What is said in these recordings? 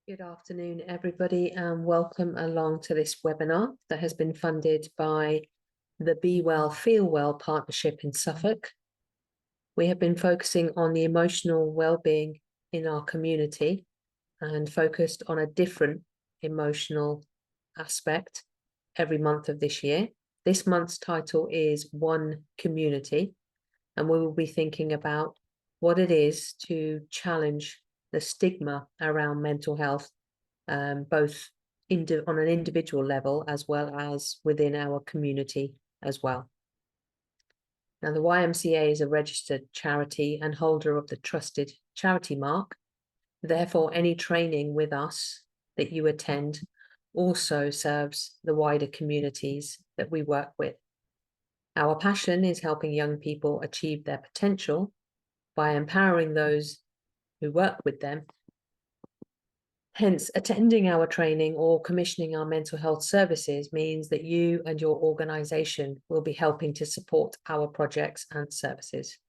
Good afternoon, everybody, and welcome along to this webinar that has been funded by the Be Well, Feel Well partnership in Suffolk. We have been focusing on the emotional well-being in our community and focused on a different emotional aspect every month of this year. This month's title is One Community, and we will be thinking about what it is to challenge the stigma around mental health, both on an individual level as well as within our community as well. Now, the YMCA is a registered charity and holder of the Trusted Charity Mark. Therefore, any training with us that you attend also serves the wider communities that we work with. Our passion is helping young people achieve their potential by empowering those who work with them. Hence, attending our training or commissioning our mental health services means that you and your organisation will be helping to support our projects and services.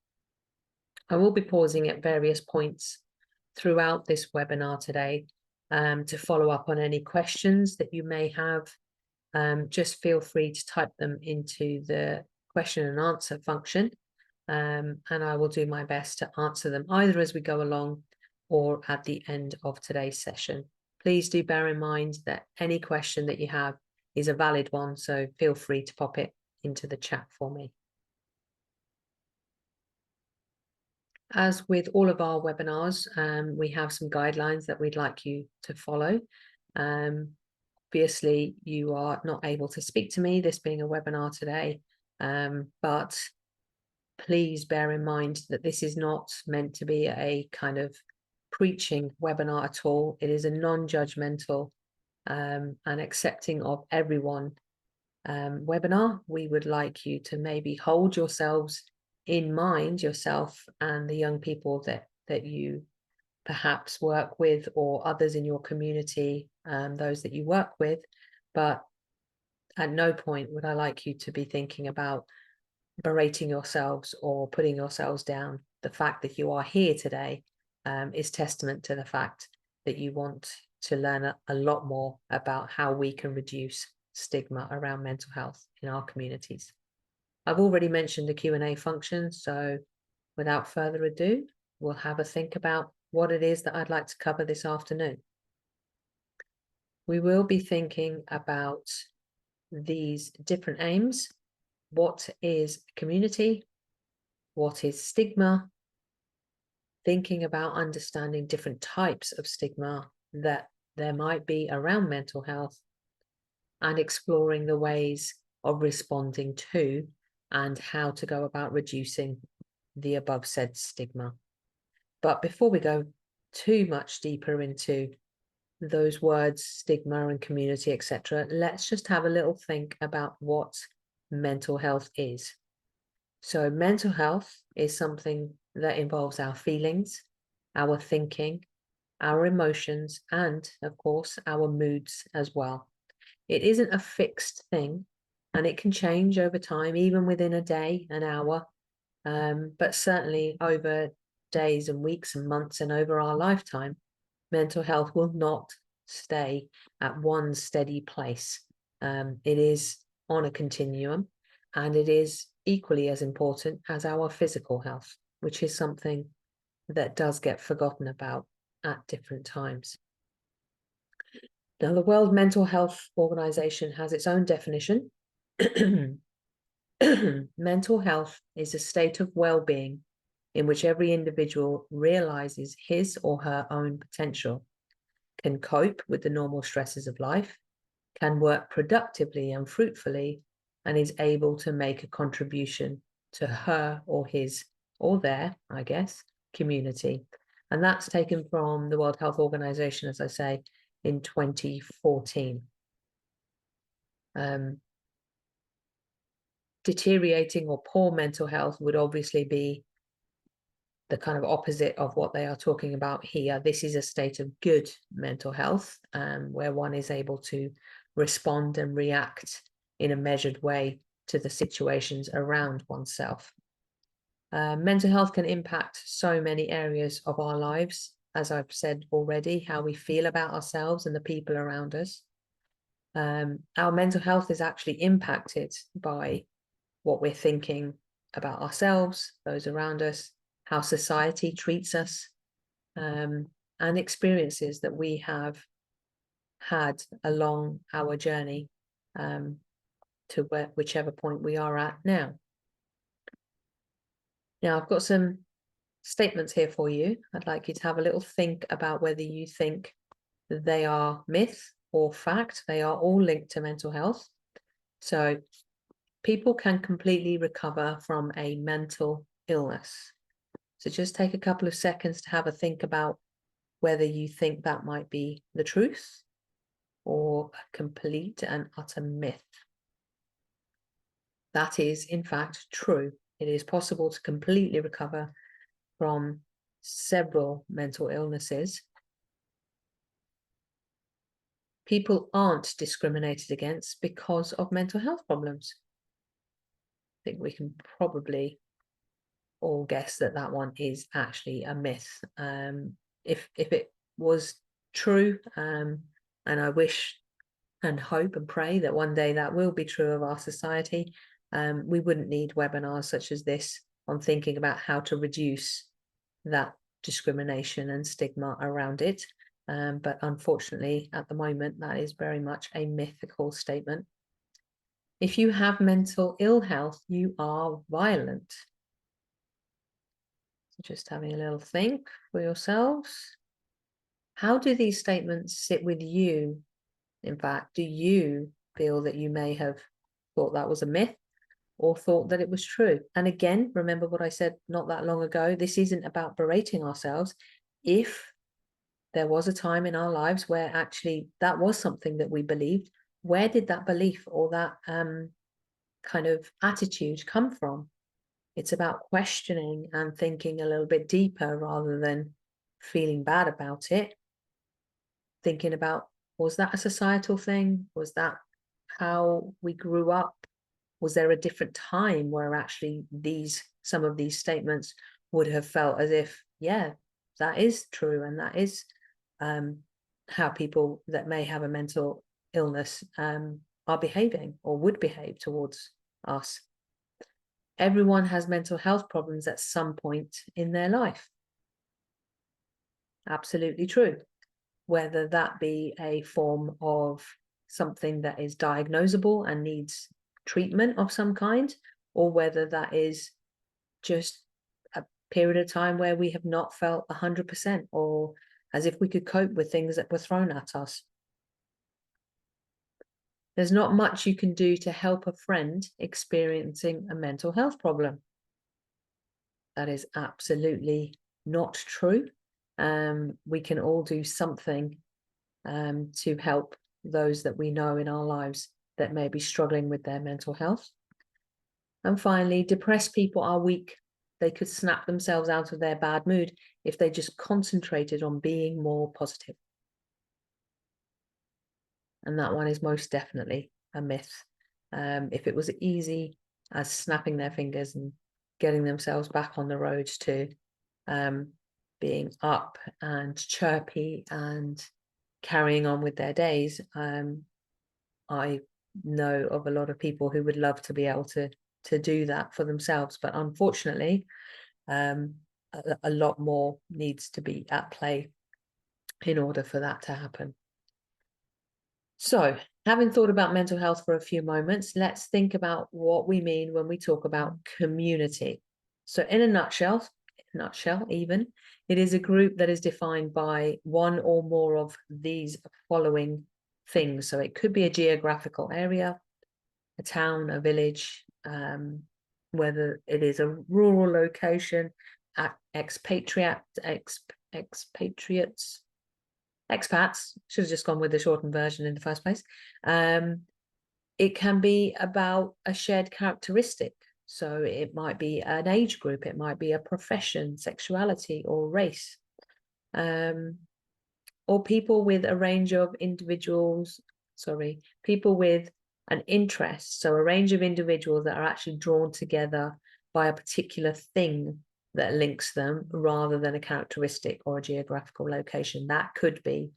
I will be pausing at various points throughout this webinar today to follow up on any questions that you may have. Just feel free to type them into the question and answer function, and I will do my best to answer them either as we go along or at the end of today's session. Please do bear in mind that any question that you have is a valid one, so feel free to pop it into the chat for me. As with all of our webinars, we have some guidelines that we'd like you to follow. Obviously, you are not able to speak to me, this being a webinar today, but please bear in mind that this is not meant to be a kind of preaching webinar at all. It is a non-judgmental and accepting of everyone webinar. We would like you to maybe hold yourselves in mind, yourself and the young people that you perhaps work with, or others in your community, those that you work with, but at no point would I like you to be thinking about berating yourselves or putting yourselves down. The fact that you are here today is testament to the fact that you want to learn a lot more about how we can reduce stigma around mental health in our communities. I've already mentioned the Q&A function, so without further ado, we'll have a think about what it is that I'd like to cover this afternoon. We will be thinking about these different aims. What is community? What is stigma? Thinking about understanding different types of stigma that there might be around mental health, and exploring the ways of responding to and how to go about reducing the above said stigma. But before we go too much deeper into those words, stigma and community, etc., let's just have a little think about what mental health is. So mental health is something that involves our feelings, our thinking, our emotions, and of course, our moods as well. It isn't a fixed thing, and it can change over time, even within a day, an hour, but certainly over days and weeks and months and over our lifetime. Mental health will not stay at one steady place. It is on a continuum, and it is equally as important as our physical health, which is something that does get forgotten about at different times. Now, the World Mental Health Organization has its own definition. Mental health is a state of well-being in which every individual realizes his or her own potential, can cope with the normal stresses of life, can work productively and fruitfully, and is able to make a contribution to her or his or their, I guess, community. And that's taken from the World Health Organization, as I say, in 2014. Deteriorating or poor mental health would obviously be the kind of opposite of what they are talking about here. This is a state of good mental health, where one is able to respond and react in a measured way to the situations around oneself. Mental health can impact so many areas of our lives, as I've said already, how we feel about ourselves and the people around us. Our mental health is actually impacted by what we're thinking about ourselves, those around us, how society treats us, and experiences that we have had along our journey to whichever point we are at now. Now, I've got some statements here for you. I'd like you to have a little think about whether you think that they are myth or fact. They are all linked to mental health. So people can completely recover from a mental illness. So just take a couple of seconds to have a think about whether you think that might be the truth or a complete and utter myth. That is, in fact, true. It is possible to completely recover from several mental illnesses. People aren't discriminated against because of mental health problems. I think we can probably all guess that that one is actually a myth. If it was true, and I wish and hope and pray that one day that will be true of our society, we wouldn't need webinars such as this on thinking about how to reduce that discrimination and stigma around it. But unfortunately, at the moment, that is very much a mythical statement. If you have mental ill health, you are violent. So just having a little think for yourselves. How do these statements sit with you? In fact, do you feel that you may have thought that was a myth or thought that it was true? And again, remember what I said not that long ago, this isn't about berating ourselves. If there was a time in our lives where actually that was something that we believed, where did that belief or that kind of attitude come from? It's about questioning and thinking a little bit deeper rather than feeling bad about it. Thinking about, was that a societal thing? Was that how we grew up? Was there a different time where actually some of these statements would have felt as if, yeah, that is true, and that is how people that may have a mental illness are behaving or would behave towards us. Everyone has mental health problems at some point in their life. Absolutely true. Whether that be a form of something that is diagnosable and needs treatment of some kind, or whether that is just a period of time where we have not felt 100% or as if we could cope with things that were thrown at us. There's not much you can do to help a friend experiencing a mental health problem. That is absolutely not true. We can all do something to help those that we know in our lives that may be struggling with their mental health. And finally, depressed people are weak. They could snap themselves out of their bad mood if they just concentrated on being more positive. And that one is most definitely a myth. If it was easy as snapping their fingers and getting themselves back on the road to being up and chirpy and carrying on with their days, I know of a lot of people who would love to be able to do that for themselves, but unfortunately a lot more needs to be at play in order for that to happen. So, having thought about mental health for a few moments, let's think about what we mean when we talk about community. So in a nutshell even, it is a group that is defined by one or more of these following things. So it could be a geographical area, a town, a village, whether it is a rural location, expats, should have just gone with the shortened version in the first place. It can be about a shared characteristic. So it might be an age group, it might be a profession, sexuality, or race. Or people with a range of people with an interest. So a range of individuals that are actually drawn together by a particular thing that links them rather than a characteristic or a geographical location. That could be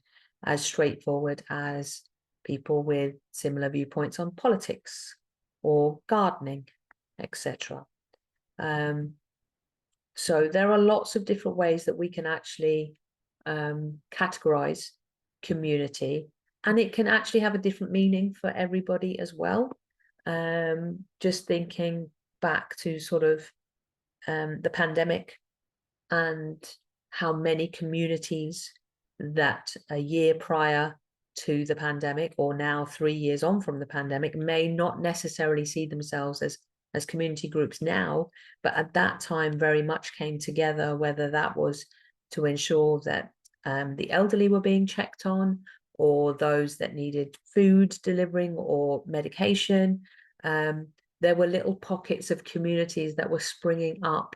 as straightforward as people with similar viewpoints on politics or gardening, etc. So there are lots of different ways that we can actually categorize community, and it can actually have a different meaning for everybody as well. Just thinking back to sort of the pandemic and how many communities that a year prior to the pandemic, or now 3 years on from the pandemic, may not necessarily see themselves as community groups now, but at that time very much came together, whether that was to ensure that the elderly were being checked on, or those that needed food delivering or medication. There were little pockets of communities that were springing up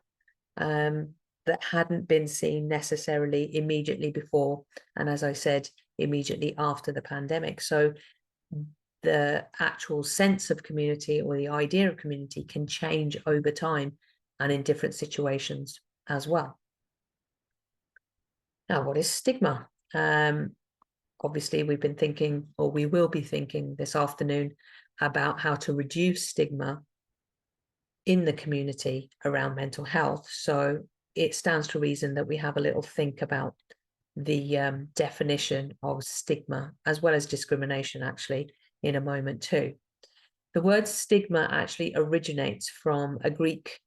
that hadn't been seen necessarily immediately before, and as I said, immediately after the pandemic. So the actual sense of community, or the idea of community, can change over time and in different situations as well. Now, what is stigma? Obviously, we've been thinking, or we will be thinking this afternoon, about how to reduce stigma in the community around mental health. So it stands to reason that we have a little think about the definition of stigma, as well as discrimination, actually, in a moment too. The word stigma actually originates from the Greek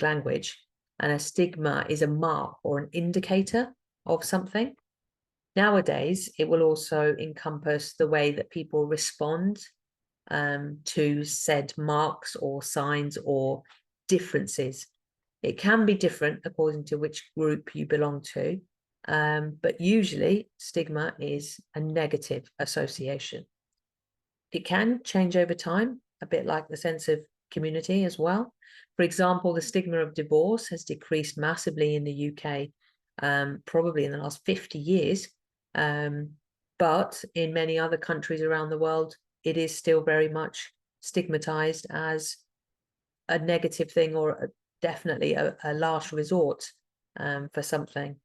language, and a stigma is a mark or an indicator of something. Nowadays, it will also encompass the way that people respond to said marks or signs or differences. It can be different according to which group you belong to, but usually stigma is a negative association. It can change over time, a bit like the sense of community as well. For example, the stigma of divorce has decreased massively in the UK, probably in the last 50 years. But in many other countries around the world, it is still very much stigmatized as a negative thing, or definitely a last resort for something.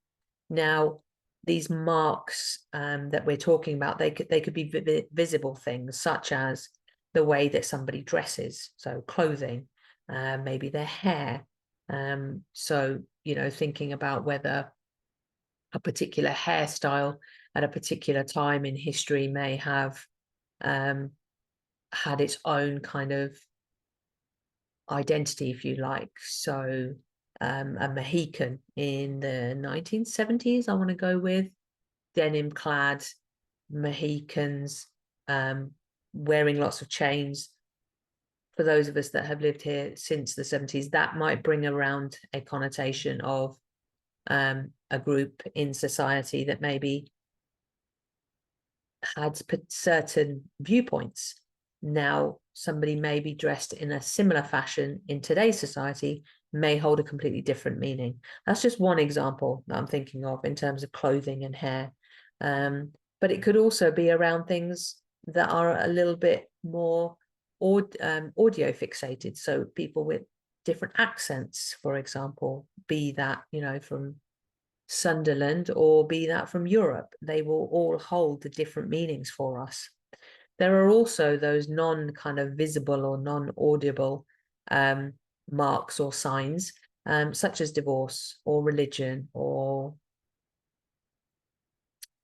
Now, these marks that we're talking about, they could be visible things, such as the way that somebody dresses, so clothing, maybe their hair. So, you know, thinking about whether a particular hairstyle at a particular time in history may have had its own kind of identity, if you like. So a Mohican in the 1970s, I want to go with, denim clad Mohicans, wearing lots of chains. For those of us that have lived here since the 70s, that might bring around a connotation of a group in society that maybe had certain viewpoints. Now, somebody may be dressed in a similar fashion in today's society, may hold a completely different meaning. That's just one example that I'm thinking of in terms of clothing and hair. But it could also be around things that are a little bit more audio fixated. So people with different accents, for example, be that, you know, from Sunderland or be that from Europe, they will all hold the different meanings for us. There are also those non-kind of visible or non-audible marks or signs, such as divorce or religion or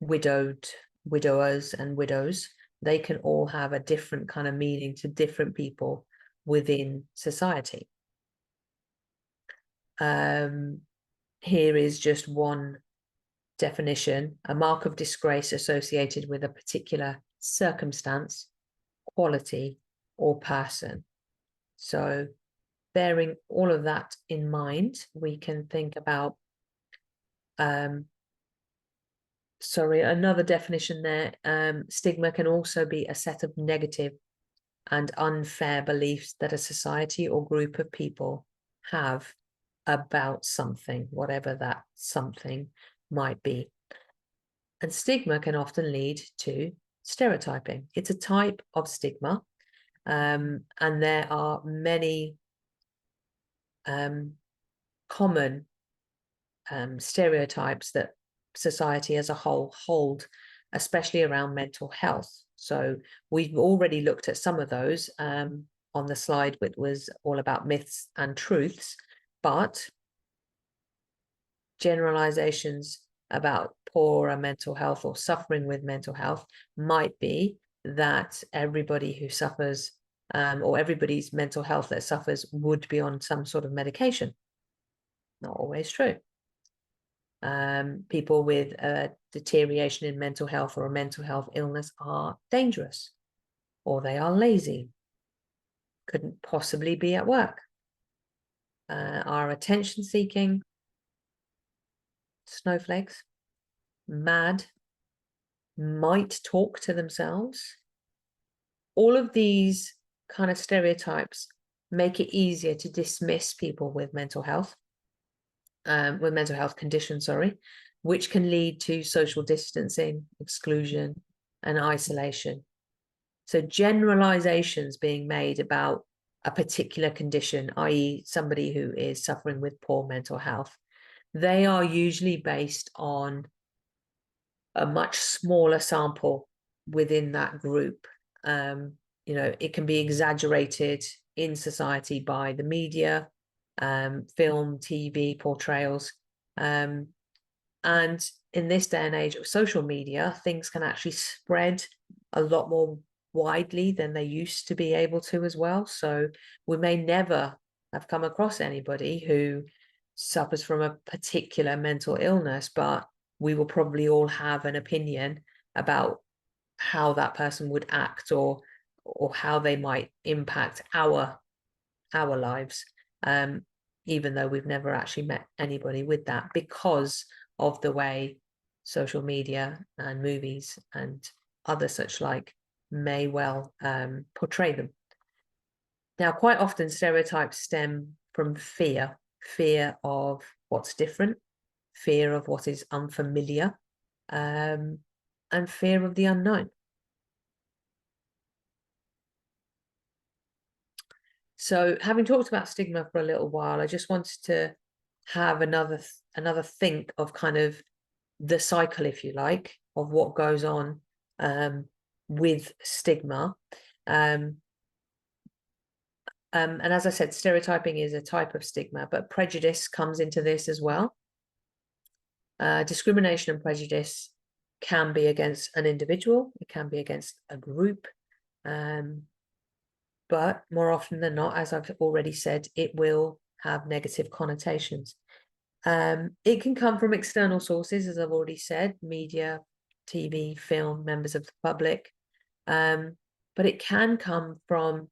widowers and widows. They can all have a different kind of meaning to different people within society. Here is just one definition: a mark of disgrace associated with a particular circumstance, quality, or person. So bearing all of that in mind, we can think about another definition there. Stigma can also be a set of negative and unfair beliefs that a society or group of people have about something, whatever that something might be. And stigma can often lead to stereotyping. It's a type of stigma, and there are many common stereotypes that society as a whole hold, especially around mental health. So we've already looked at some of those on the slide, which was all about myths and truths, but generalizations about poorer mental health or suffering with mental health might be that everybody who suffers or everybody's mental health that suffers would be on some sort of medication. Not always true. People with a deterioration in mental health or a mental health illness are dangerous, or they are lazy, couldn't possibly be at work, are attention seeking, snowflakes, mad, might talk to themselves. All of these kind of stereotypes make it easier to dismiss people with mental health conditions, which can lead to social distancing, exclusion, and isolation. So generalizations being made about a particular condition, i.e. somebody who is suffering with poor mental health, they are usually based on a much smaller sample within that group. You know, it can be exaggerated in society by the media, film, TV portrayals. And in this day and age of social media, things can actually spread a lot more widely than they used to be able to as well. So we may never have come across anybody who suffers from a particular mental illness, but we will probably all have an opinion about how that person would act or how they might impact our lives, even though we've never actually met anybody with that, because of the way social media and movies and other such like may well portray them. Now, quite often stereotypes stem from fear of what's different, fear of what is unfamiliar, and fear of the unknown. So having talked about stigma for a little while, I just wanted to have another think of kind of the cycle, if you like, of what goes on with stigma. And as I said, stereotyping is a type of stigma, but prejudice comes into this as well. Discrimination and prejudice can be against an individual, it can be against a group, but more often than not, as I've already said, it will have negative connotations. It can come from external sources, as I've already said, media, TV, film, members of the public, but it can come from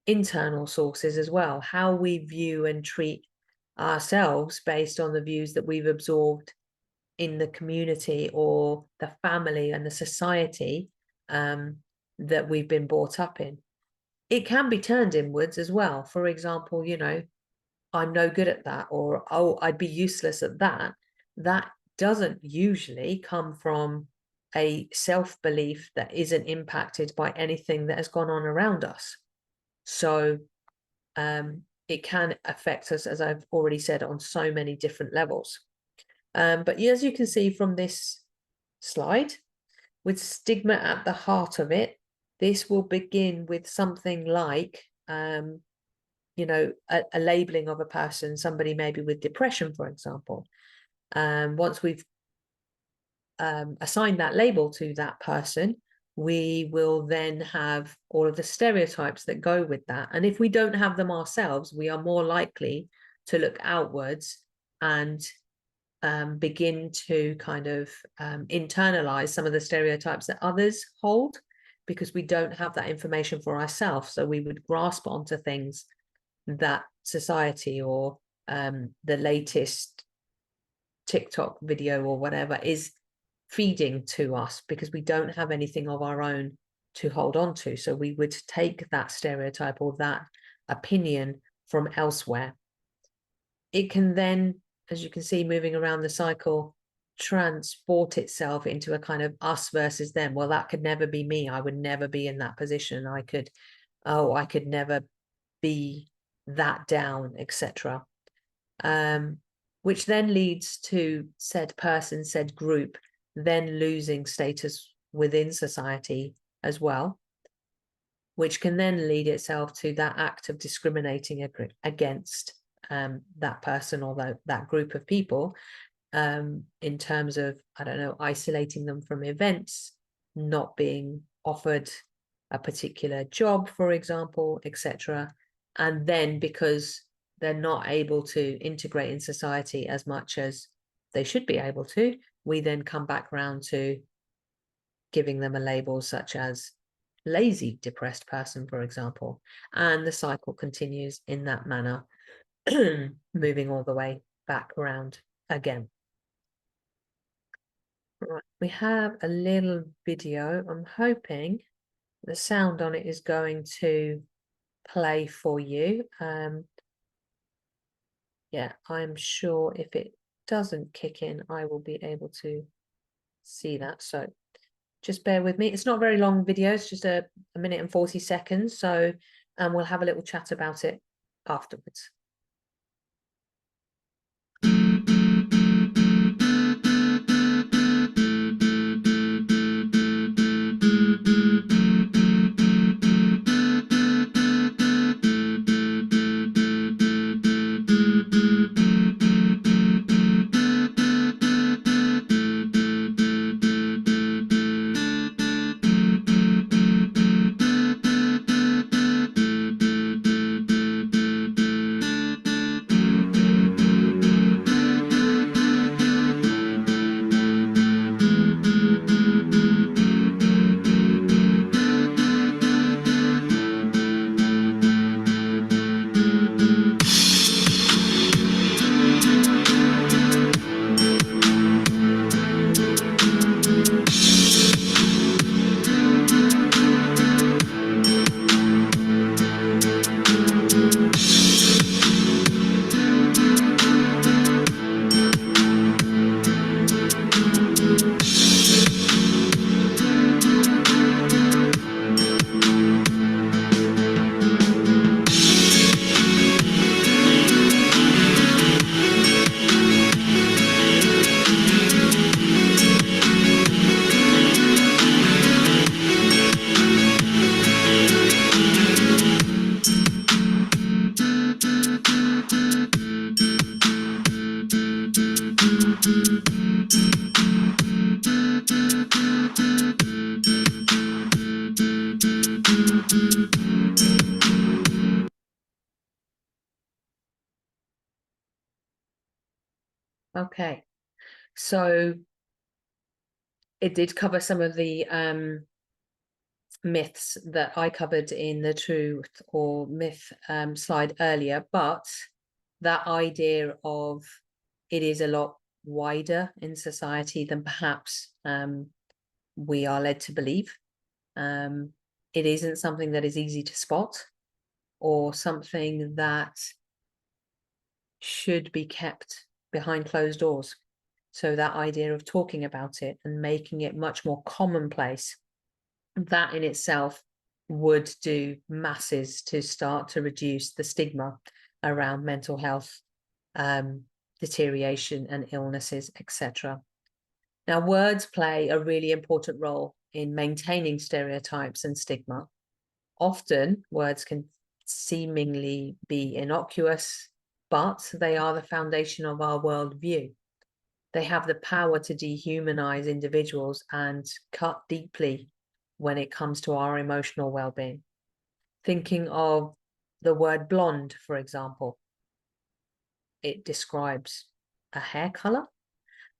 internal sources as well, how we view and treat ourselves based on the views that we've absorbed in the community or the family and the society that we've been brought up in. It can be turned inwards as well. For example, you know, I'm no good at that, or, oh, I'd be useless at that. That doesn't usually come from a self-belief that isn't impacted by anything that has gone on around us. So it can affect us, as I've already said, on so many different levels. But as you can see from this slide, with stigma at the heart of it, this will begin with something like, you know, a labeling of a person, somebody maybe with depression, for example. Once we've assigned that label to that person, we will then have all of the stereotypes that go with that. And if we don't have them ourselves, we are more likely to look outwards and begin to kind of internalize some of the stereotypes that others hold, because we don't have that information for ourselves. So we would grasp onto things that society or the latest TikTok video or whatever is feeding to us, because we don't have anything of our own to hold on to. So we would take that stereotype or that opinion from elsewhere. It can then, as you can see, moving around the cycle, transport itself into a kind of us versus them. Well, that could never be me. I would never be in that position. I could never be that down, etc. which then leads to said person, said group, then losing status within society as well, which can then lead itself to that act of discriminating against that person or that group of people, in terms of, I don't know, isolating them from events, not being offered a particular job, for example, etc. And then because they're not able to integrate in society as much as they should be able to, we then come back around to giving them a label such as lazy depressed person, for example, and the cycle continues in that manner, moving all the way back around again. Right, we have a little video. I'm hoping the sound on it is going to play for you. Yeah, I'm sure if it doesn't kick in, I will be able to see that. So just bear with me. It's not a very long video. It's just a minute and 40 seconds. So we'll have a little chat about it afterwards. Okay, so it did cover some of the myths that I covered in the truth or myth slide earlier, but that idea of it is a lot wider in society than perhaps we are led to believe. It isn't something that is easy to spot or something that should be kept behind closed doors. So that idea of talking about it and making it much more commonplace, that in itself would do masses to start to reduce the stigma around mental health, deterioration and illnesses, etc. Now, words play a really important role in maintaining stereotypes and stigma. Often, words can seemingly be innocuous, but they are the foundation of our worldview. They have the power to dehumanize individuals and cut deeply when it comes to our emotional well-being. Thinking of the word blonde, for example, it describes a hair color,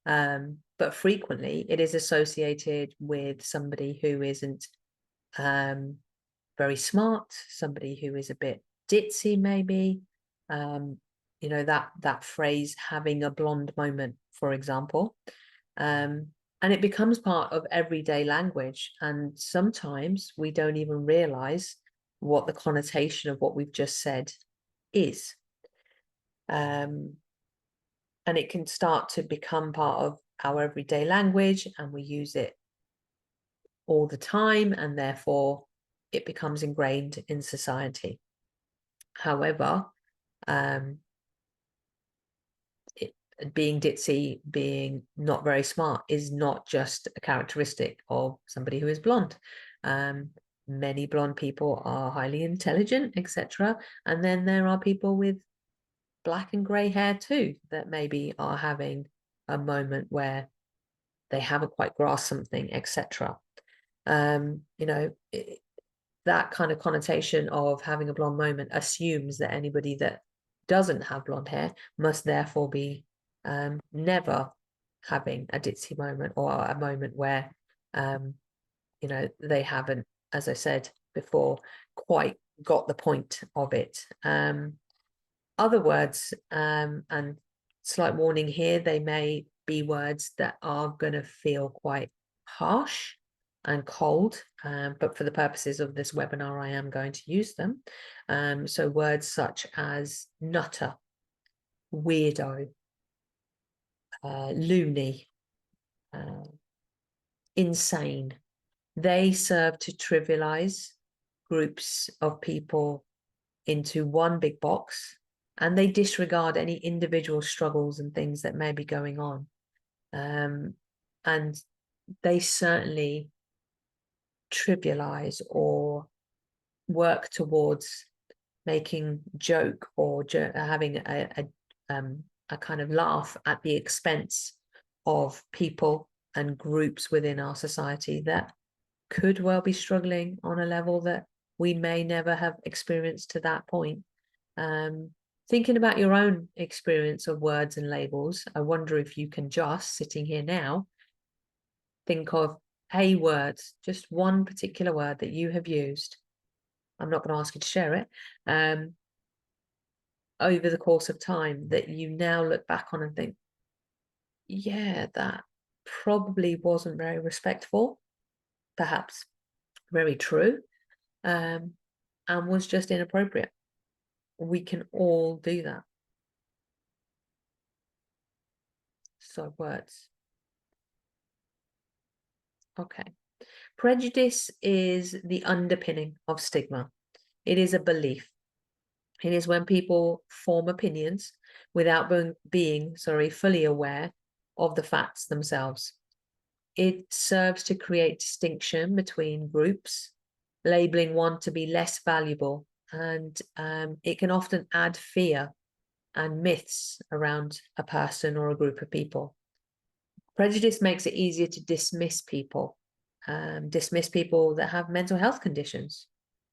but frequently it is associated with somebody who isn't very smart, somebody who is a bit ditzy, maybe. You know, that phrase, having a blonde moment, for example. And it becomes part of everyday language. And sometimes we don't even realize what the connotation of what we've just said is. And it can start to become part of our everyday language, and we use it all the time, and therefore it becomes ingrained in society. However, being ditzy, being not very smart is not just a characteristic of somebody who is blonde. Many blonde people are highly intelligent, etc. And then there are people with black and grey hair too that maybe are having a moment where they haven't quite grasped something, etc. That kind of connotation of having a blonde moment assumes that anybody that doesn't have blonde hair must therefore be never having a ditzy moment, or a moment where they haven't, as I said before, quite got the point of it. Other words, and slight warning here, they may be words that are going to feel quite harsh and cold, but for the purposes of this webinar, I am going to use them. So words such as nutter, weirdo, loony, insane, they serve to trivialize groups of people into one big box, and they disregard any individual struggles and things that may be going on. And they certainly trivialize or work towards making joke or having a kind of laugh at the expense of people and groups within our society that could well be struggling on a level that we may never have experienced to that point. Thinking about your own experience of words and labels, I wonder if you can just, sitting here now, think of a word, just one particular word that you have used. I'm not going to ask you to share it. Over the course of time that you now look back on and think, yeah, that probably wasn't very respectful, perhaps very true, and was just inappropriate. We can all do that. So words. Okay. Prejudice is the underpinning of stigma. It is a belief. It is when people form opinions without being fully aware of the facts themselves. It serves to create distinction between groups, labeling one to be less valuable, and it can often add fear and myths around a person or a group of people. Prejudice makes it easier to dismiss people that have mental health conditions,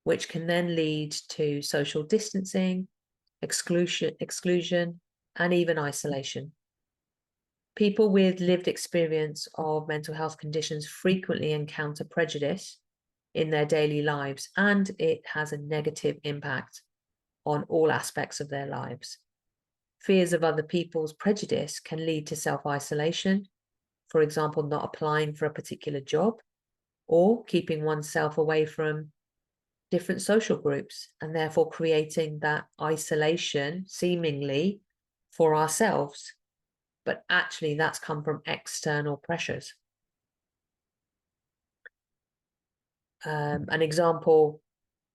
which can then lead to social distancing, exclusion, and even isolation. People with lived experience of mental health conditions frequently encounter prejudice in their daily lives, and it has a negative impact on all aspects of their lives. Fears of other people's prejudice can lead to self-isolation, for example, not applying for a particular job, or keeping oneself away from different social groups, and therefore creating that isolation seemingly for ourselves, but actually that's come from external pressures. An example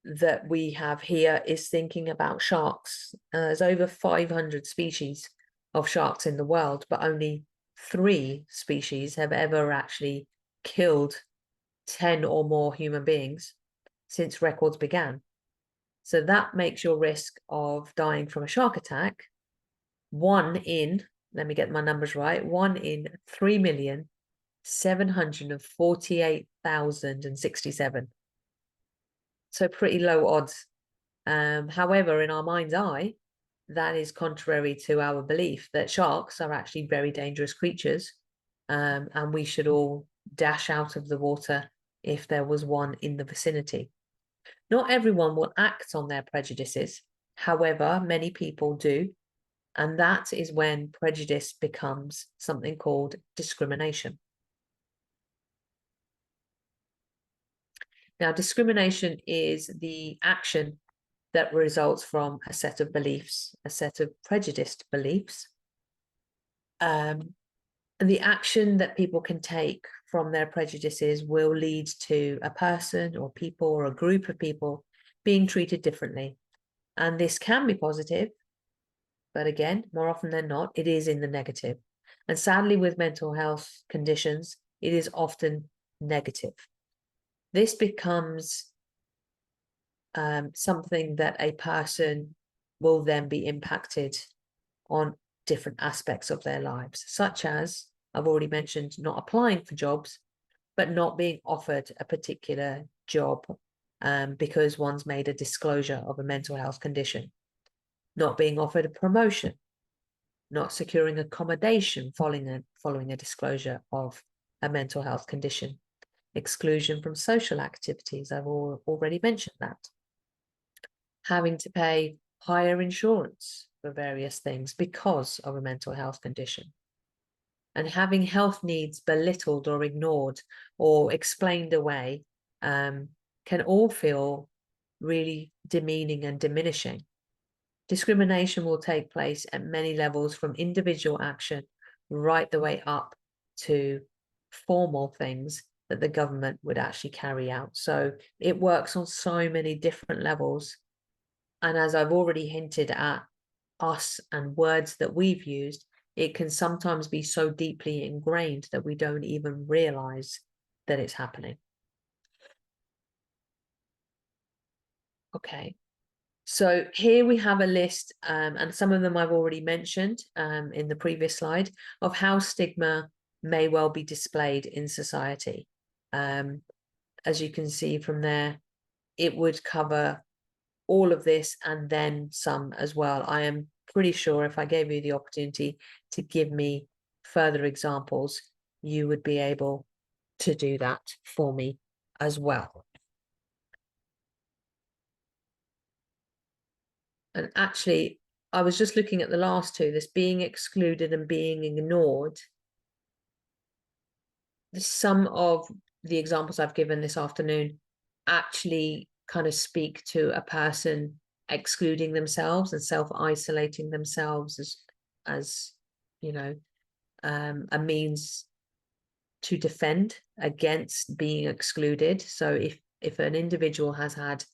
that we have here is thinking about sharks. There's over 500 species of sharks in the world, but only 3 species have ever actually killed 10 or more human beings since records began. So that makes your risk of dying from a shark attack 1 in, let me get my numbers right, 1 in 3,748,067. So pretty low odds. However, in our mind's eye, that is contrary to our belief that sharks are actually very dangerous creatures, and we should all dash out of the water if there was one in the vicinity. Not everyone will act on their prejudices. However, many people do, and that is when prejudice becomes something called discrimination. Now, discrimination is the action that results from a set of beliefs, a set of prejudiced beliefs. And the action that people can take from their prejudices will lead to a person or people or a group of people being treated differently. And this can be positive, But again, more often than not, it is in the negative. And sadly, with mental health conditions, it is often negative. This becomes something that a person will then be impacted on different aspects of their lives, such as I've already mentioned, not applying for jobs, but not being offered a particular job because one's made a disclosure of a mental health condition, not being offered a promotion, not securing accommodation following a disclosure of a mental health condition, exclusion from social activities, I've already mentioned that, having to pay higher insurance for various things because of a mental health condition, and having health needs belittled or ignored or explained away can all feel really demeaning and diminishing. Discrimination will take place at many levels, from individual action right the way up to formal things that the government would actually carry out. So it works on so many different levels. And as I've already hinted at, us and words that we've used, it can sometimes be so deeply ingrained that we don't even realize that it's happening. Okay. So here we have a list, and some of them I've already mentioned in the previous slide, of how stigma may well be displayed in society. As you can see from there, it would cover all of this and then some as well. I am pretty sure if I gave you the opportunity to give me further examples, you would be able to do that for me as well. And actually, I was just looking at the last two, this being excluded and being ignored. Some of the examples I've given this afternoon actually kind of speak to a person excluding themselves and self-isolating themselves as you know, a means to defend against being excluded. So if an individual has had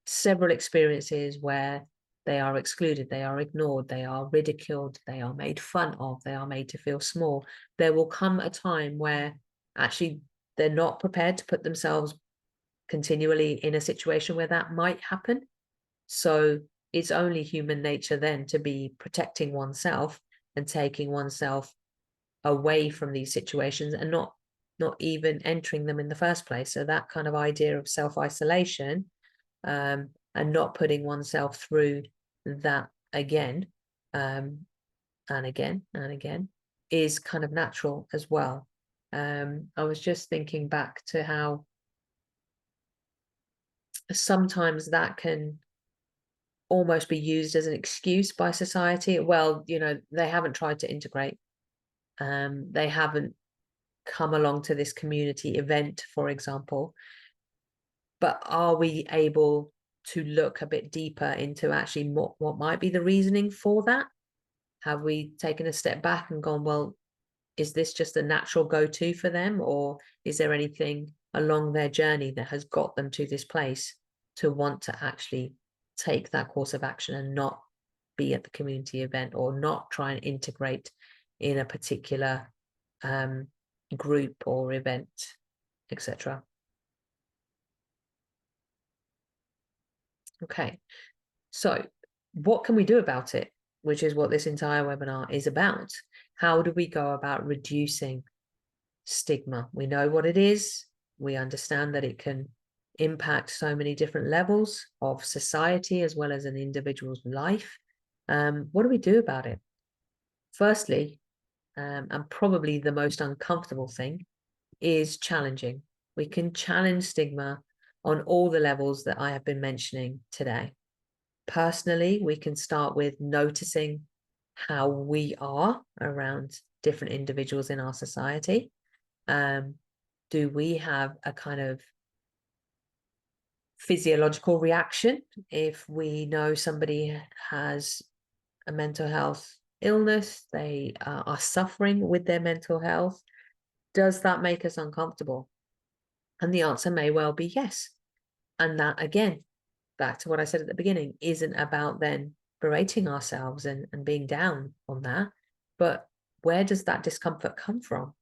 several experiences where they are excluded, they are ignored, they are ridiculed, they are made fun of, they are made to feel small, there will come a time where actually they're not prepared to put themselves continually in a situation where that might happen. So it's only human nature then to be protecting oneself and taking oneself away from these situations and not even entering them in the first place. So that kind of idea of self-isolation and not putting oneself through that again and again and again is kind of natural as well. I was just thinking back to how sometimes that can almost be used as an excuse by society. Well, you know, they haven't tried to integrate. They haven't come along to this community event, for example. But are we able to look a bit deeper into actually what might be the reasoning for that? Have we taken a step back and gone, well, is this just a natural go-to for them, or is there anything along their journey that has got them to this place to want to actually take that course of action and not be at the community event or not try and integrate in a particular group or event, etc. Okay, so what can we do about it, which is what this entire webinar is about. How do we go about reducing stigma? We know what it is. We understand that it can impact so many different levels of society as well as an individual's life. What do we do about it? Firstly, and probably the most uncomfortable thing, is challenging. We can challenge stigma on all the levels that I have been mentioning today. Personally, we can start with noticing how we are around different individuals in our society. Do we have a kind of physiological reaction if we know somebody has a mental health illness, they are suffering with their mental health? Does that make us uncomfortable? And the answer may well be yes. And that, again, back to what I said at the beginning, isn't about then berating ourselves and being down on that. But where does that discomfort come from?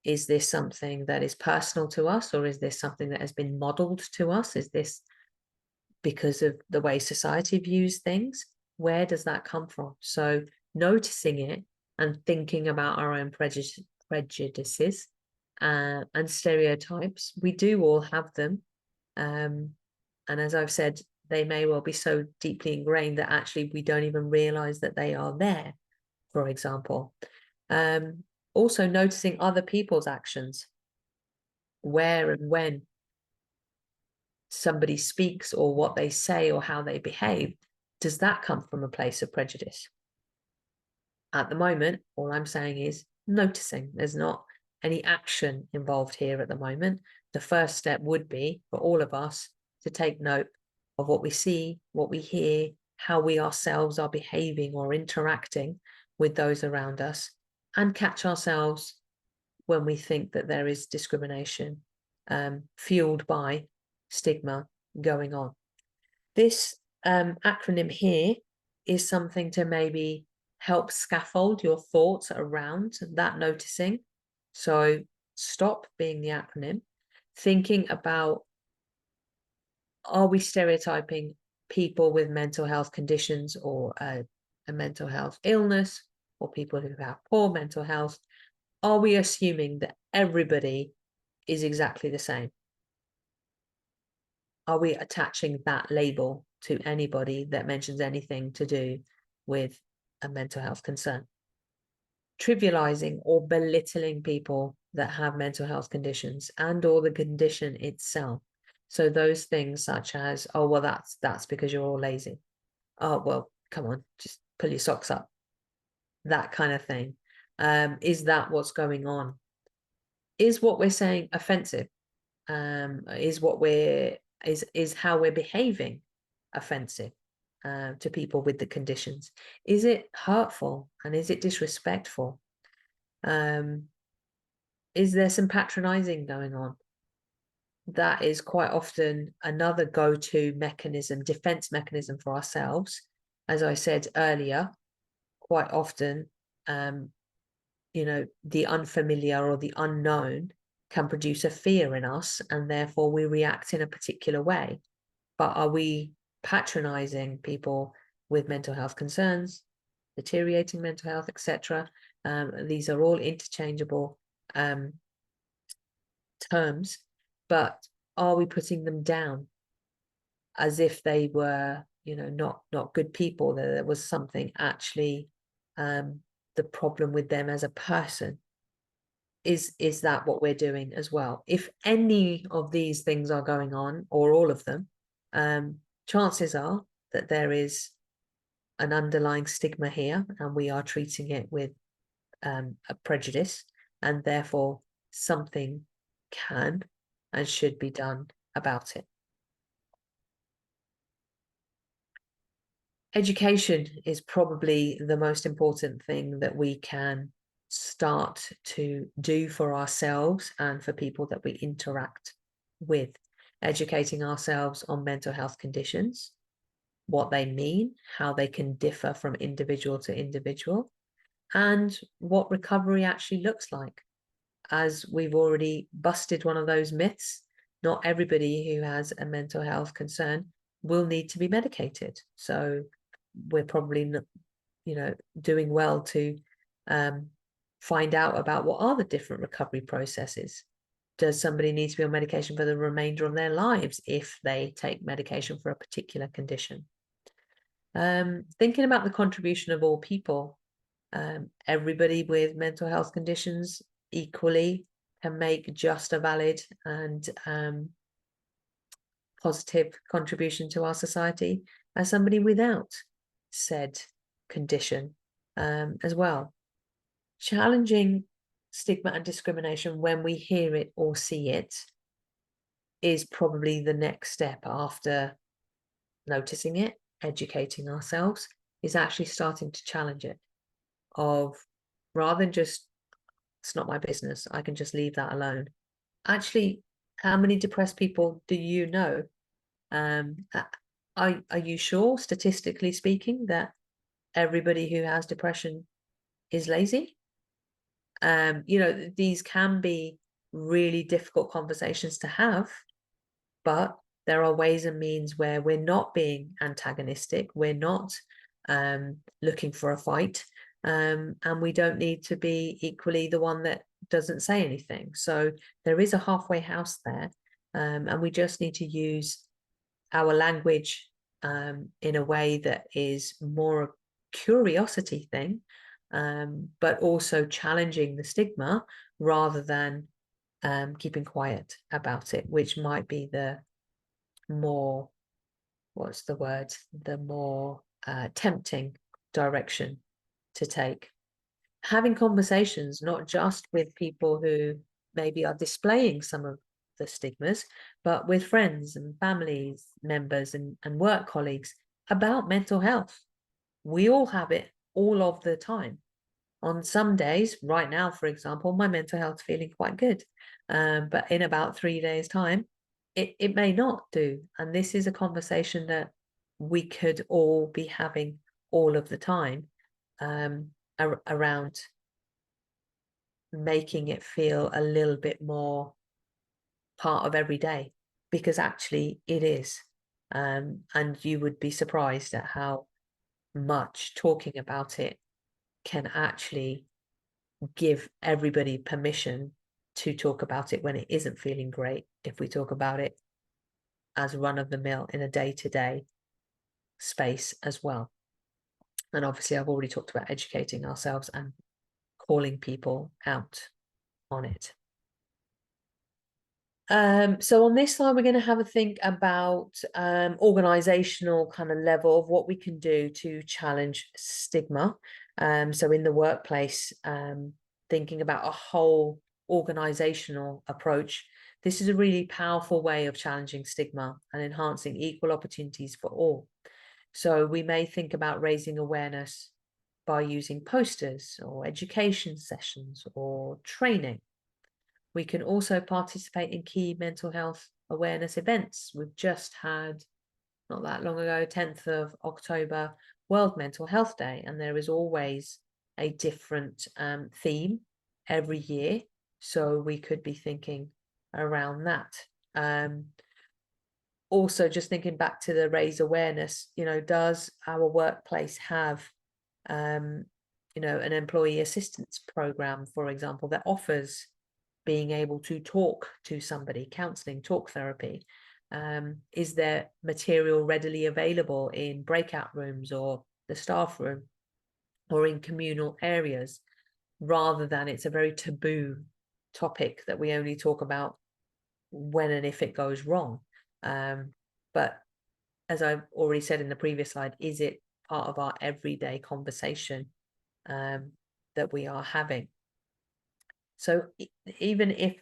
Is this something that is personal to us, or is this something that has been modeled to us? Is this because of the way society views things? Where does that come from? So noticing it and thinking about our own prejudices and stereotypes. We do all have them. And as I've said, they may well be so deeply ingrained that actually we don't even realize that they are there, for example. Also noticing other people's actions, where and when somebody speaks or what they say or how they behave. Does that come from a place of prejudice? At the moment, all I'm saying is noticing. There's not any action involved here at the moment. The first step would be for all of us to take note of what we see, what we hear, how we ourselves are behaving or interacting with those around us, and catch ourselves when we think that there is discrimination fueled by stigma going on. This acronym here is something to maybe help scaffold your thoughts around that noticing. So stop being the acronym, thinking about, are we stereotyping people with mental health conditions or a mental health illness, or people who have poor mental health? Are we assuming that everybody is exactly the same? Are we attaching that label to anybody that mentions anything to do with a mental health concern? Trivializing or belittling people that have mental health conditions and or the condition itself. So those things such as, oh, well, that's because you're all lazy. Oh, well, come on, just pull your socks up. That kind of thing. Is that what's going on? Is what we're saying offensive? Is how we're behaving offensive to people with the conditions? Is it hurtful, and is it disrespectful? Is there some patronizing going on? That is quite often another go-to mechanism, defense mechanism for ourselves. As I said earlier, quite often, the unfamiliar or the unknown can produce a fear in us, and therefore we react in a particular way. But are we patronizing people with mental health concerns, deteriorating mental health, etc.? These are all interchangeable terms, but are we putting them down as if they were, not good people, that there was something actually the problem with them as a person? Is that what we're doing as well? If any of these things are going on, or all of them, chances are that there is an underlying stigma here, and we are treating it with a prejudice, and therefore something can and should be done about it. Education is probably the most important thing that we can start to do for ourselves and for people that we interact with. Educating ourselves on mental health conditions, what they mean, how they can differ from individual to individual, and what recovery actually looks like. As we've already busted one of those myths, not everybody who has a mental health concern will need to be medicated. So we're probably, doing well to find out about what are the different recovery processes. Does somebody need to be on medication for the remainder of their lives if they take medication for a particular condition? Thinking about the contribution of all people, everybody with mental health conditions equally can make just a valid and positive contribution to our society as somebody without said condition as well. Challenging stigma and discrimination when we hear it or see it is probably the next step after noticing it, educating ourselves, is actually starting to challenge it, of rather than just, it's not my business, I can just leave that alone. Actually, how many depressed people do you know? are you sure, statistically speaking, that everybody who has depression is lazy? You know, these can be really difficult conversations to have, but there are ways and means where we're not being antagonistic, we're not looking for a fight, and we don't need to be equally the one that doesn't say anything. So there is a halfway house there, and we just need to use our language in a way that is more a curiosity thing, but also challenging the stigma rather than keeping quiet about it, which might be the more, what's the word, the more tempting direction to take. Having conversations, not just with people who maybe are displaying some of the stigmas, but with friends and families members and work colleagues about mental health. We all have it all of the time. On some days, right now, for example, my mental health feeling quite good. But in about 3 days' time, it may not do. And this is a conversation that we could all be having all of the time, around making it feel a little bit more part of every day, because actually it is. And you would be surprised at how much talking about it can actually give everybody permission to talk about it when it isn't feeling great, if we talk about it as run of the mill in a day-to-day space as well. And obviously I've already talked about educating ourselves and calling people out on it. So on this slide, we're going to have a think about organizational kind of level of what we can do to challenge stigma. So in the workplace, thinking about a whole organizational approach, this is a really powerful way of challenging stigma and enhancing equal opportunities for all. So we may think about raising awareness by using posters or education sessions or training. We can also participate in key mental health awareness events. We've just had, not that long ago, 10th of October, World Mental Health Day, and there is always a different theme every year. So we could be thinking around that. Also, just thinking back to the raise awareness, you know, does our workplace have, you know, an employee assistance program, for example, that offers being able to talk to somebody, counseling, talk therapy? Is there material readily available in breakout rooms or the staff room or in communal areas, rather than it's a very taboo topic that we only talk about when and if it goes wrong? But as I've already said in the previous slide, is it part of our everyday conversation that we are having? So even if,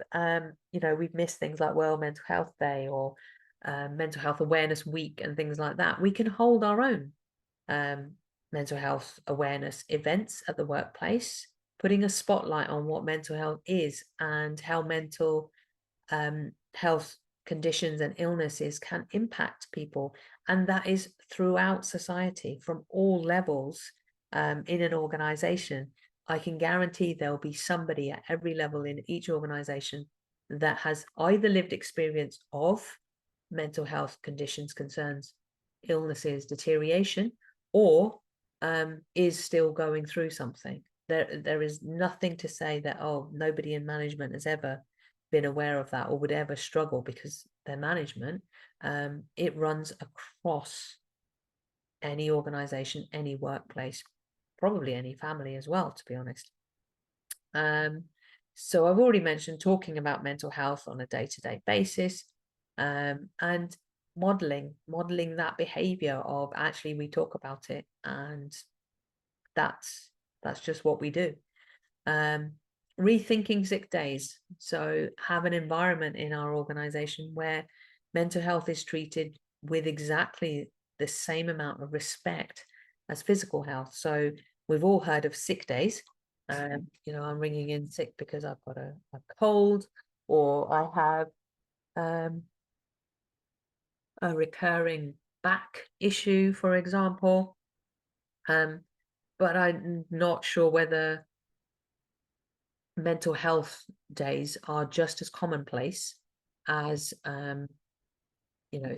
you know, we've missed things like World Mental Health Day or Mental Health Awareness Week and things like that, we can hold our own mental health awareness events at the workplace, putting a spotlight on what mental health is and how mental health conditions and illnesses can impact people. And that is throughout society, from all levels in an organization. I can guarantee there'll be somebody at every level in each organization that has either lived experience of mental health conditions, concerns, illnesses, deterioration, or is still going through something. There is nothing to say that, oh, nobody in management has ever been aware of that or would ever struggle because their management. It runs across any organization, any workplace, probably any family as well, to be honest. So I've already mentioned talking about mental health on a day-to-day basis, and modeling that behavior of actually we talk about it, and that's just what we do. Rethinking sick days. So have an environment in our organization where mental health is treated with exactly the same amount of respect as physical health. So we've all heard of sick days. You know, I'm ringing in sick because I've got a cold, or I have a recurring back issue, for example. But I'm not sure whether mental health days are just as commonplace as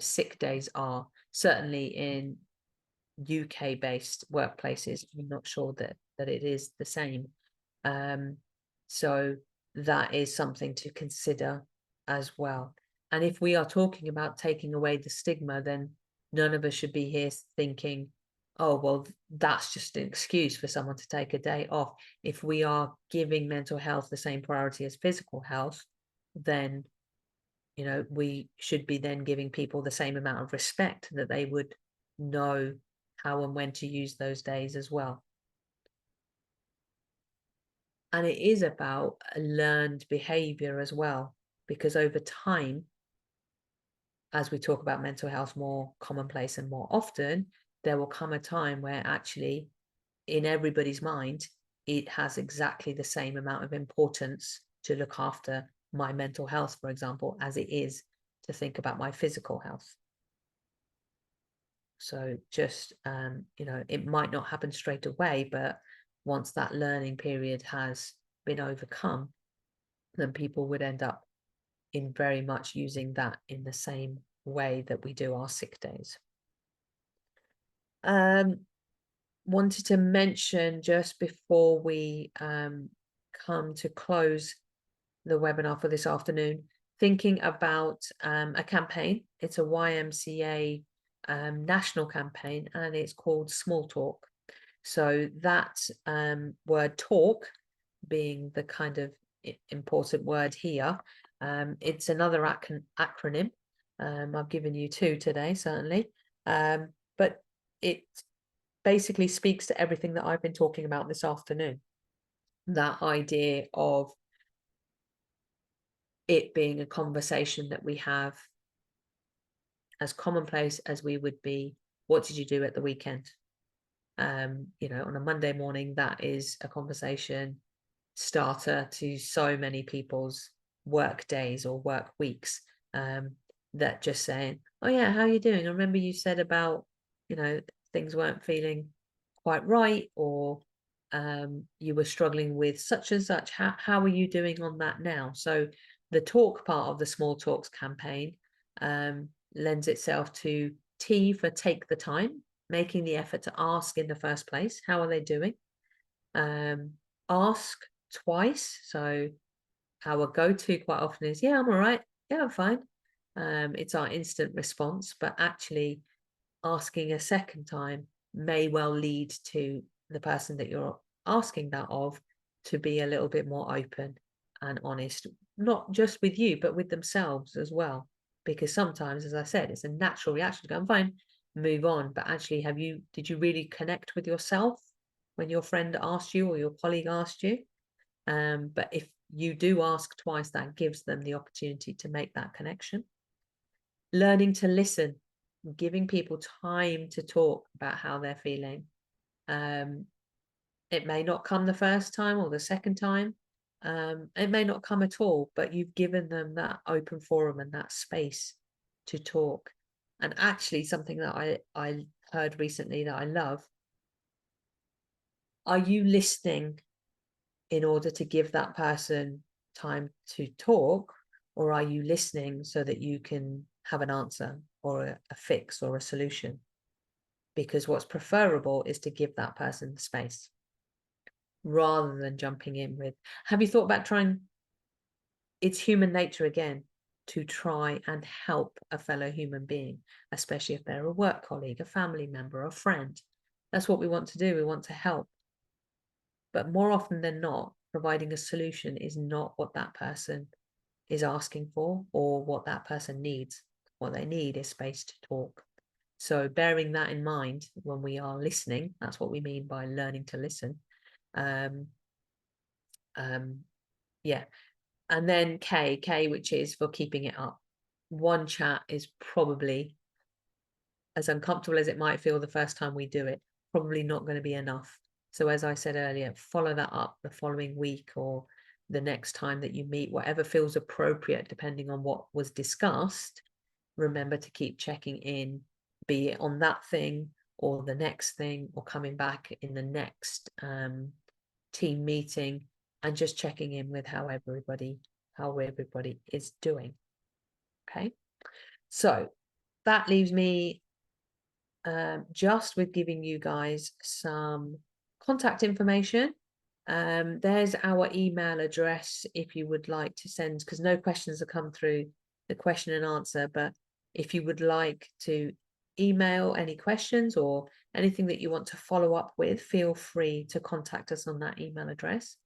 sick days are. Certainly in UK based workplaces, I'm not sure that it is the same. So that is something to consider as well. And if we are talking about taking away the stigma, then none of us should be here thinking, oh, well, that's just an excuse for someone to take a day off. If we are giving mental health the same priority as physical health, then we should be then giving people the same amount of respect, that they would know how and when to use those days as well. And it is about a learned behavior as well, because over time, as we talk about mental health more commonplace and more often, there will come a time where actually in everybody's mind, it has exactly the same amount of importance to look after my mental health, for example, as it is to think about my physical health. So just, it might not happen straight away, but once that learning period has been overcome, then people would end up in very much using that in the same way that we do our sick days. Wanted to mention just before we come to close the webinar for this afternoon, thinking about a campaign. It's a YMCA national campaign, and it's called Small Talk. So that word talk being the kind of important word here, it's another acronym. I've given you two today, certainly, but it basically speaks to everything that I've been talking about this afternoon. That idea of it being a conversation that we have as commonplace as we would be, what did you do at the weekend? On a Monday morning, that is a conversation starter to so many people's work days or work weeks, that just saying, oh yeah, how are you doing? I remember you said about, things weren't feeling quite right, or you were struggling with such and such. How are you doing on that now? So the talk part of the Small Talks campaign lends itself to T for take the time, making the effort to ask in the first place, how are they doing? Ask twice. So our go-to quite often is, yeah, I'm all right. Yeah, I'm fine. It's our instant response, but actually asking a second time may well lead to the person that you're asking that of to be a little bit more open and honest, not just with you, but with themselves as well. Because sometimes, as I said, it's a natural reaction to go, I'm fine, move on. But actually, did you really connect with yourself when your friend asked you or your colleague asked you? But if you do ask twice, that gives them the opportunity to make that connection. Learning to listen, giving people time to talk about how they're feeling. It may not come the first time or the second time. It may not come at all, but you've given them that open forum and that space to talk. And actually, something that I heard recently that I love, are you listening in order to give that person time to talk, or are you listening so that you can have an answer or a fix or a solution? Because what's preferable is to give that person the space rather than jumping in with, have you thought about trying? It's human nature again to try and help a fellow human being, especially if they're a work colleague, a family member, a friend. That's what we want to do. We want to help. But more often than not, providing a solution is not what that person is asking for or what that person needs. What they need is space to talk. So bearing that in mind when we are listening, that's what we mean by learning to listen. Yeah. And then K, which is for keeping it up. One chat is probably, as uncomfortable as it might feel the first time we do it, probably not going to be enough. So as I said earlier, follow that up the following week or the next time that you meet, whatever feels appropriate, depending on what was discussed. Remember to keep checking in, be it on that thing or the next thing, or coming back in the next team meeting and just checking in with how everybody is doing. Okay, so that leaves me just with giving you guys some contact information. There's our email address if you would like to send, because no questions have come through the question and answer, but if you would like to email any questions or anything that you want to follow up with, feel free to contact us on that email address.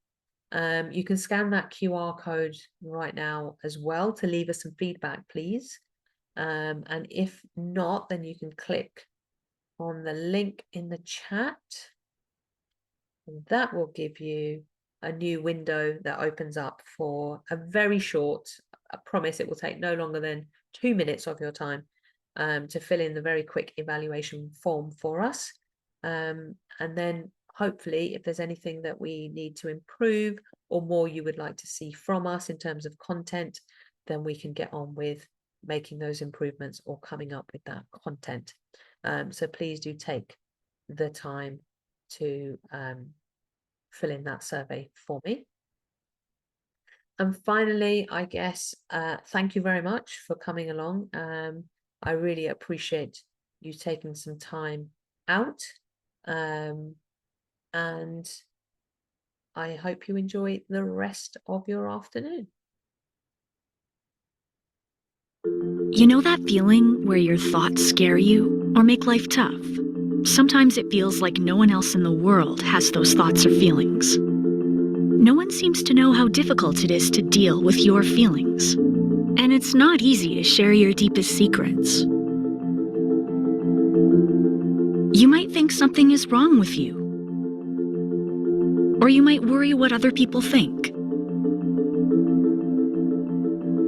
You can scan that QR code right now as well to leave us some feedback, please. And if not, then you can click on the link in the chat, and that will give you a new window that opens up for a very short, I promise it will take no longer than 2 minutes of your time to fill in the very quick evaluation form for us. And then hopefully if there's anything that we need to improve or more you would like to see from us in terms of content, then we can get on with making those improvements or coming up with that content. So please do take the time to fill in that survey for me. And finally, I guess, thank you very much for coming along. I really appreciate you taking some time out. And I hope you enjoy the rest of your afternoon. You know that feeling where your thoughts scare you or make life tough? Sometimes it feels like no one else in the world has those thoughts or feelings. No one seems to know how difficult it is to deal with your feelings. And it's not easy to share your deepest secrets. You might think something is wrong with you. Or you might worry what other people think.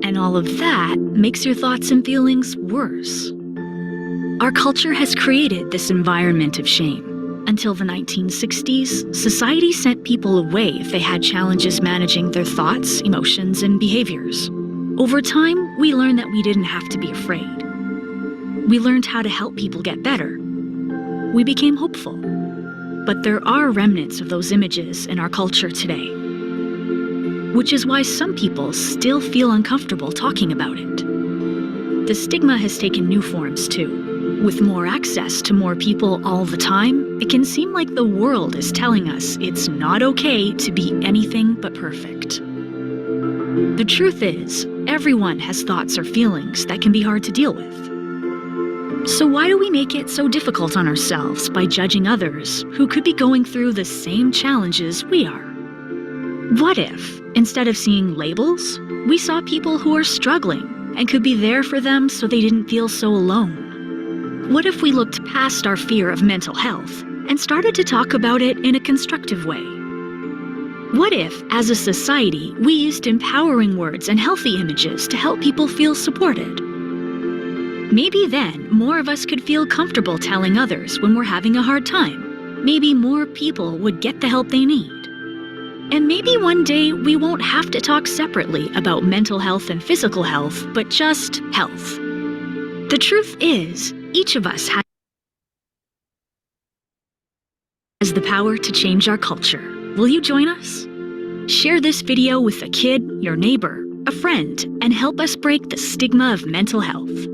And all of that makes your thoughts and feelings worse. Our culture has created this environment of shame. Until the 1960s, society sent people away if they had challenges managing their thoughts, emotions, and behaviors. Over time, we learned that we didn't have to be afraid. We learned how to help people get better. We became hopeful. But there are remnants of those images in our culture today, which is why some people still feel uncomfortable talking about it. The stigma has taken new forms too. With more access to more people all the time, it can seem like the world is telling us it's not okay to be anything but perfect. The truth is, everyone has thoughts or feelings that can be hard to deal with. So why do we make it so difficult on ourselves by judging others who could be going through the same challenges we are? What if, instead of seeing labels, we saw people who are struggling and could be there for them so they didn't feel so alone? What if we looked past our fear of mental health and started to talk about it in a constructive way? What if, as a society, we used empowering words and healthy images to help people feel supported? Maybe then more of us could feel comfortable telling others when we're having a hard time. Maybe more people would get the help they need. And maybe one day we won't have to talk separately about mental health and physical health, but just health. The truth is, each of us has the power to change our culture. Will you join us? Share this video with a kid, your neighbor, a friend, and help us break the stigma of mental health.